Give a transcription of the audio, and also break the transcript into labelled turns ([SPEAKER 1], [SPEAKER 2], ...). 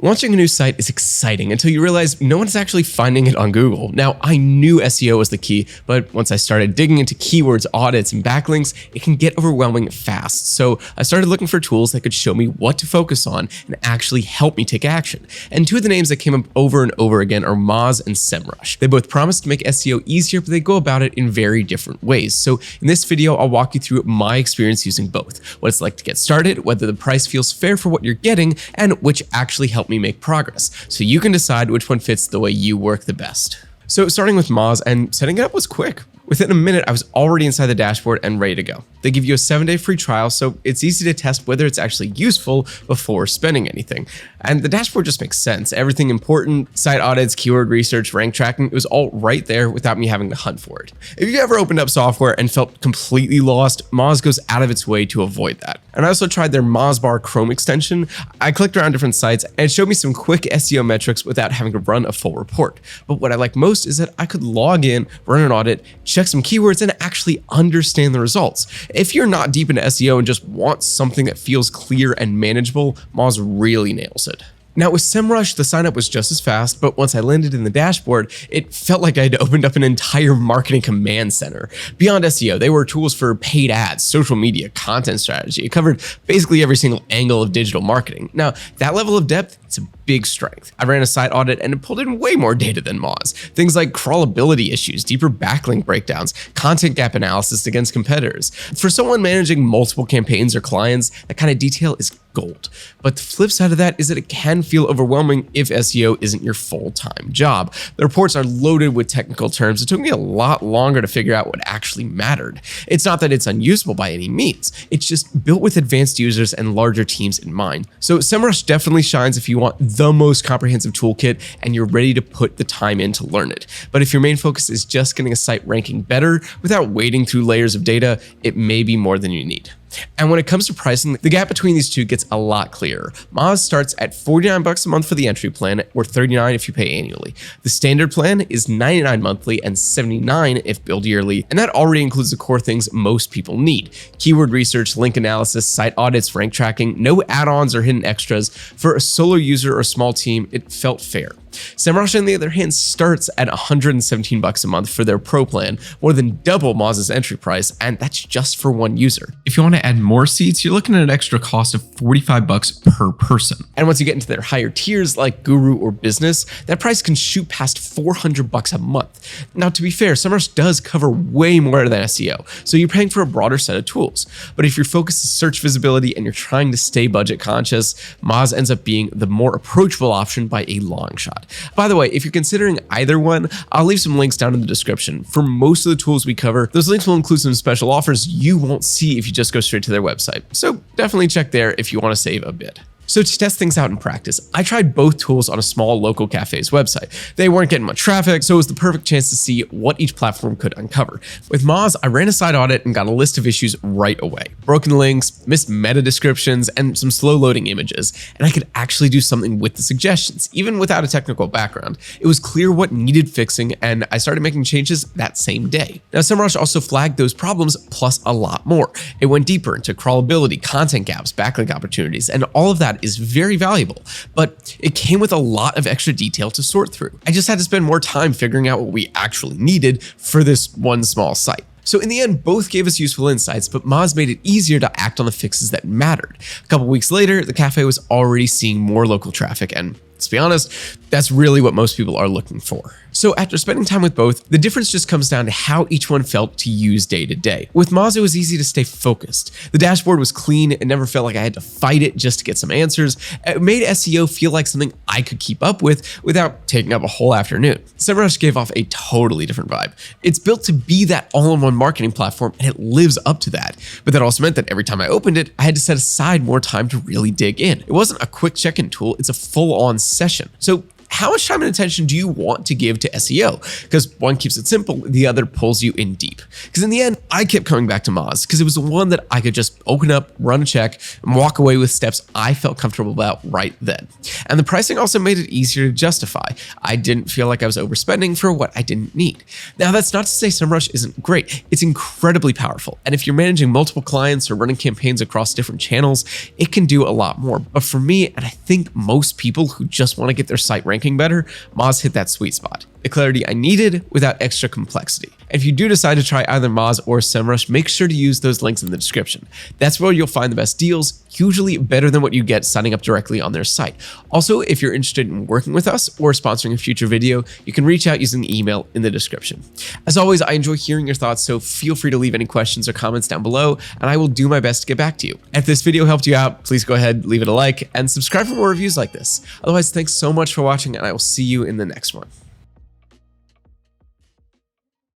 [SPEAKER 1] Launching a new site is exciting until you realize no one's actually finding it on Google. Now, I knew SEO was the key, but once I started digging into keywords, audits, and backlinks, it can get overwhelming fast. So I started looking for tools that could show me what to focus on and actually help me take action. And two of the names that came up over and over again are Moz and Semrush. They both promise to make SEO easier, but they go about it in very different ways. So in this video, I'll walk you through my experience using both, what it's like to get started, whether the price feels fair for what you're getting, and which actually help me make progress, so you can decide which one fits the way you work the best. So starting with Moz, and setting it up was quick. Within a minute, I was already inside the dashboard and ready to go. They give you a 7-day free trial, so it's easy to test whether it's actually useful before spending anything. And the dashboard just makes sense. Everything important, site audits, keyword research, rank tracking, it was all right there without me having to hunt for it. If you ever opened up software and felt completely lost, Moz goes out of its way to avoid that. And I also tried their MozBar Chrome extension. I clicked around different sites and it showed me some quick SEO metrics without having to run a full report. But what I like most is that I could log in, run an audit, check some keywords, and actually understand the results. If you're not deep into SEO and just want something that feels clear and manageable, Moz really nails it. Now with Semrush, the sign up was just as fast, but once I landed in the dashboard, it felt like I had opened up an entire marketing command center. Beyond SEO, they were tools for paid ads, social media, content strategy. It covered basically every single angle of digital marketing. Now, that level of depth, it's a big strength. I ran a site audit and it pulled in way more data than Moz. Things like crawlability issues, deeper backlink breakdowns, content gap analysis against competitors. For someone managing multiple campaigns or clients, that kind of detail is gold. But the flip side of that is that it can feel overwhelming if SEO isn't your full-time job. The reports are loaded with technical terms. It took me a lot longer to figure out what actually mattered. It's not that it's unusable by any means. It's just built with advanced users and larger teams in mind. So Semrush definitely shines if you want the most comprehensive toolkit and you're ready to put the time in to learn it. But if your main focus is just getting a site ranking better without wading through layers of data, it may be more than you need. And when it comes to pricing, the gap between these two gets a lot clearer. Moz starts at $49 a month for the entry plan, or $39 if you pay annually. The standard plan is $99 monthly and $79 if billed yearly, and that already includes the core things most people need: keyword research, link analysis, site audits, rank tracking, no add-ons or hidden extras. For a solo user or small team, it felt fair. Semrush, on the other hand, starts at $117 a month for their pro plan, more than double Moz's entry price, and that's just for one user. If you want to add more seats, you're looking at an extra cost of $45 per person. And once you get into their higher tiers like Guru or Business, that price can shoot past $400 a month. Now, to be fair, Semrush does cover way more than SEO, so you're paying for a broader set of tools. But if your focus is search visibility and you're trying to stay budget conscious, Moz ends up being the more approachable option by a long shot. By the way, if you're considering either one, I'll leave some links down in the description. For most of the tools we cover, those links will include some special offers you won't see if you just go straight to their website. So definitely check there if you want to save a bit. So to test things out in practice, I tried both tools on a small local cafe's website. They weren't getting much traffic, so it was the perfect chance to see what each platform could uncover. With Moz, I ran a site audit and got a list of issues right away: broken links, missed meta descriptions, and some slow loading images. And I could actually do something with the suggestions, even without a technical background. It was clear what needed fixing, and I started making changes that same day. Now, Semrush also flagged those problems plus a lot more. It went deeper into crawlability, content gaps, backlink opportunities, and all of that is very valuable, but it came with a lot of extra detail to sort through. I just had to spend more time figuring out what we actually needed for this one small site. So in the end, both gave us useful insights, but Moz made it easier to act on the fixes that mattered. A couple weeks later, the cafe was already seeing more local traffic, and let's be honest, that's really what most people are looking for. So after spending time with both, the difference just comes down to how each one felt to use day to day. With Moz, it was easy to stay focused. The dashboard was clean. It never felt like I had to fight it just to get some answers. It made SEO feel like something I could keep up with without taking up a whole afternoon. Semrush gave off a totally different vibe. It's built to be that all-in-one marketing platform, and it lives up to that. But that also meant that every time I opened it, I had to set aside more time to really dig in. It wasn't a quick check-in tool. It's a full-on session. So how much time and attention do you want to give to SEO? Because one keeps it simple, the other pulls you in deep. Because in the end, I kept coming back to Moz because it was the one that I could just open up, run a check, and walk away with steps I felt comfortable about right then. And the pricing also made it easier to justify. I didn't feel like I was overspending for what I didn't need. Now, that's not to say Semrush isn't great. It's incredibly powerful. And if you're managing multiple clients or running campaigns across different channels, it can do a lot more. But for me, and I think most people who just want to get their site ranking better, Moz hit that sweet spot. The clarity I needed without extra complexity. And if you do decide to try either Moz or Semrush, make sure to use those links in the description. That's where you'll find the best deals, usually better than what you get signing up directly on their site. Also, if you're interested in working with us or sponsoring a future video, you can reach out using the email in the description. As always, I enjoy hearing your thoughts, so feel free to leave any questions or comments down below, and I will do my best to get back to you. If this video helped you out, please go ahead, leave it a like, and subscribe for more reviews like this. Otherwise, thanks so much for watching, and I will see you in the next one.